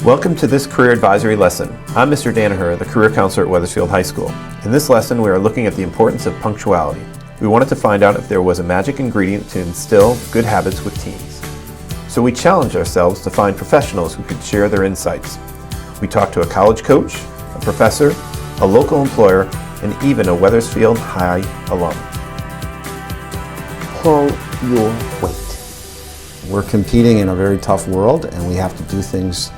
Welcome to this career advisory lesson. I'm Mr. Danaher, the career counselor at Wethersfield High School. In this lesson, we are looking at the importance of punctuality. We wanted to find out if there was a magic ingredient to instill good habits with teens. So we challenged ourselves to find professionals who could share their insights. We talked to a college coach, a professor, a local employer, and even a Wethersfield High alum. Pull your weight. We're competing in a very tough world, and we have to do things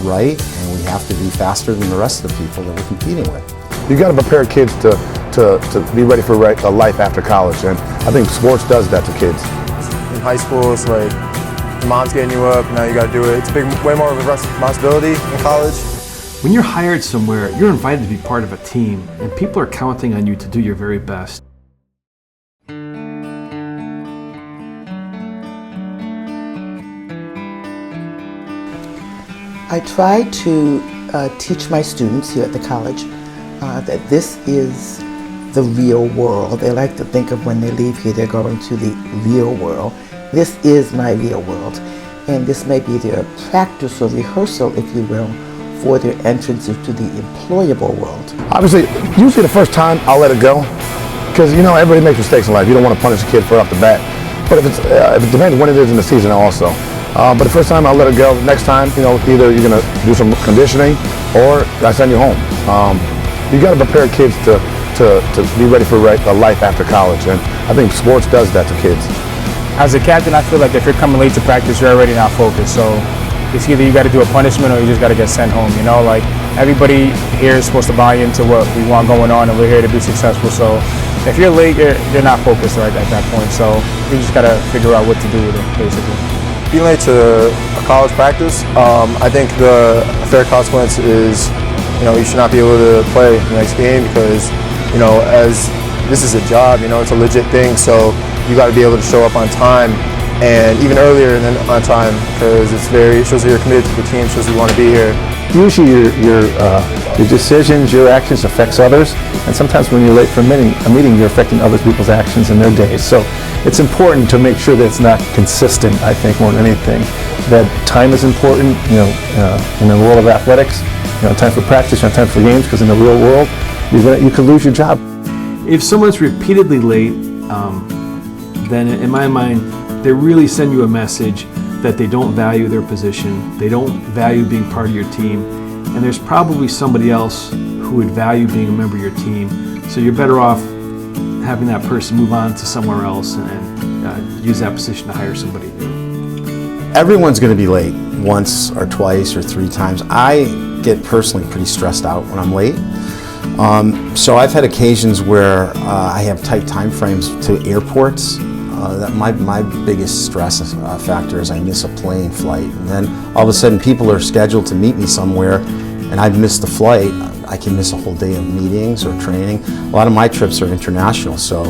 right, and we have to be faster than the rest of the people that we're competing with. You got to prepare kids to be ready for a life after college, and I think sports does that to kids. In high school, it's like mom's getting you up, now you got to do it. It's way more of a responsibility in college. When you're hired somewhere, you're invited to be part of a team, and people are counting on you to do your very best. I try to teach my students here at the college that this is the real world. They like to think of when they leave here, they're going to the real world. This is my real world. And this may be their practice or rehearsal, if you will, for their entrance into the employable world. Obviously, usually the first time I'll let it go, because you know everybody makes mistakes in life. You don't want to punish a kid for off the bat. But if it depends when it is in the season also. But the first time I'll let it go. Next time, you know, either you're going to do some conditioning or I send you home. You got to prepare kids to be ready for a life after college, and I think sports does that to kids. As a captain, I feel like if you're coming late to practice, you're already not focused. So it's either you got to do a punishment or you just got to get sent home. You know, like everybody here is supposed to buy into what we want going on, and we're here to be successful. So if you're late, you're not focused right at that point. So you just got to figure out what to do with it, basically. Being late to a college practice, I think the fair consequence is, you know, you should not be able to play the next game because, you know, as this is a job, you know, it's a legit thing. So you got to be able to show up on time, and even earlier than on time, because it shows that you're committed to the team, shows you want to be here. Usually your decisions, your actions affects others, and sometimes when you're late for a meeting, you're affecting other people's actions and their days. So it's important to make sure that it's not consistent, I think, more than anything. That time is important, you know, in the world of athletics, you know, time for practice, you know, time for games, because in the real world, you could lose your job. If someone's repeatedly late, then in my mind, they really send you a message that they don't value their position, they don't value being part of your team, and there's probably somebody else who would value being a member of your team. So you're better off having that person move on to somewhere else and use that position to hire somebody new. Everyone's going to be late once or twice or 3 times. I get personally pretty stressed out when I'm late. So I've had occasions where I have tight time frames to airports. That my biggest stress factor is I miss a plane flight, and then all of a sudden people are scheduled to meet me somewhere and I've missed the flight. I can miss a whole day of meetings or training. A lot of my trips are international, so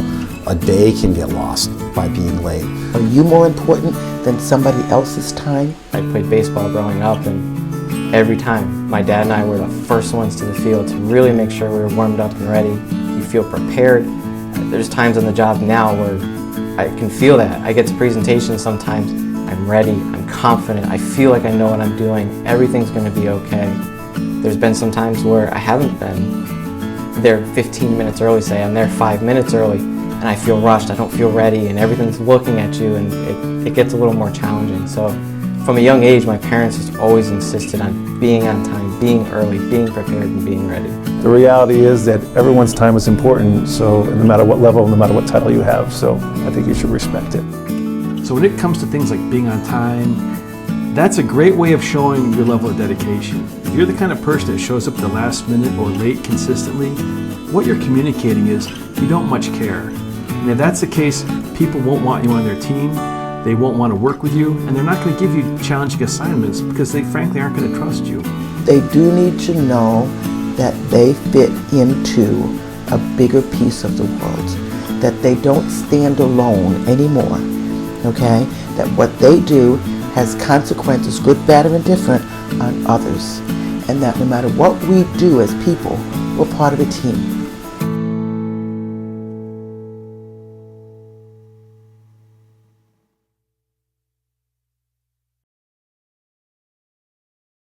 a day can get lost by being late. Are you more important than somebody else's time? I played baseball growing up, and every time my dad and I were the first ones to the field to really make sure we were warmed up and ready. You feel prepared. There's times on the job now where I can feel that. I get to presentations sometimes, I'm ready, I'm confident, I feel like I know what I'm doing, everything's going to be okay. There's been some times where I haven't been there 15 minutes early, say I'm there 5 minutes early, and I feel rushed, I don't feel ready, and everything's looking at you, and it gets a little more challenging. So from a young age, my parents just always insisted on being on time, being early, being prepared, and being ready. The reality is that everyone's time is important, so no matter what level, no matter what title you have, so I think you should respect it. So when it comes to things like being on time, that's a great way of showing your level of dedication. If you're the kind of person that shows up at the last minute or late consistently, what you're communicating is you don't much care. And if that's the case, people won't want you on their team, they won't want to work with you, and they're not going to give you challenging assignments because they frankly aren't going to trust you. They do need to know that they fit into a bigger piece of the world, that they don't stand alone anymore, okay? That what they do has consequences, good, bad, or indifferent, on others. And that no matter what we do as people, we're part of a team.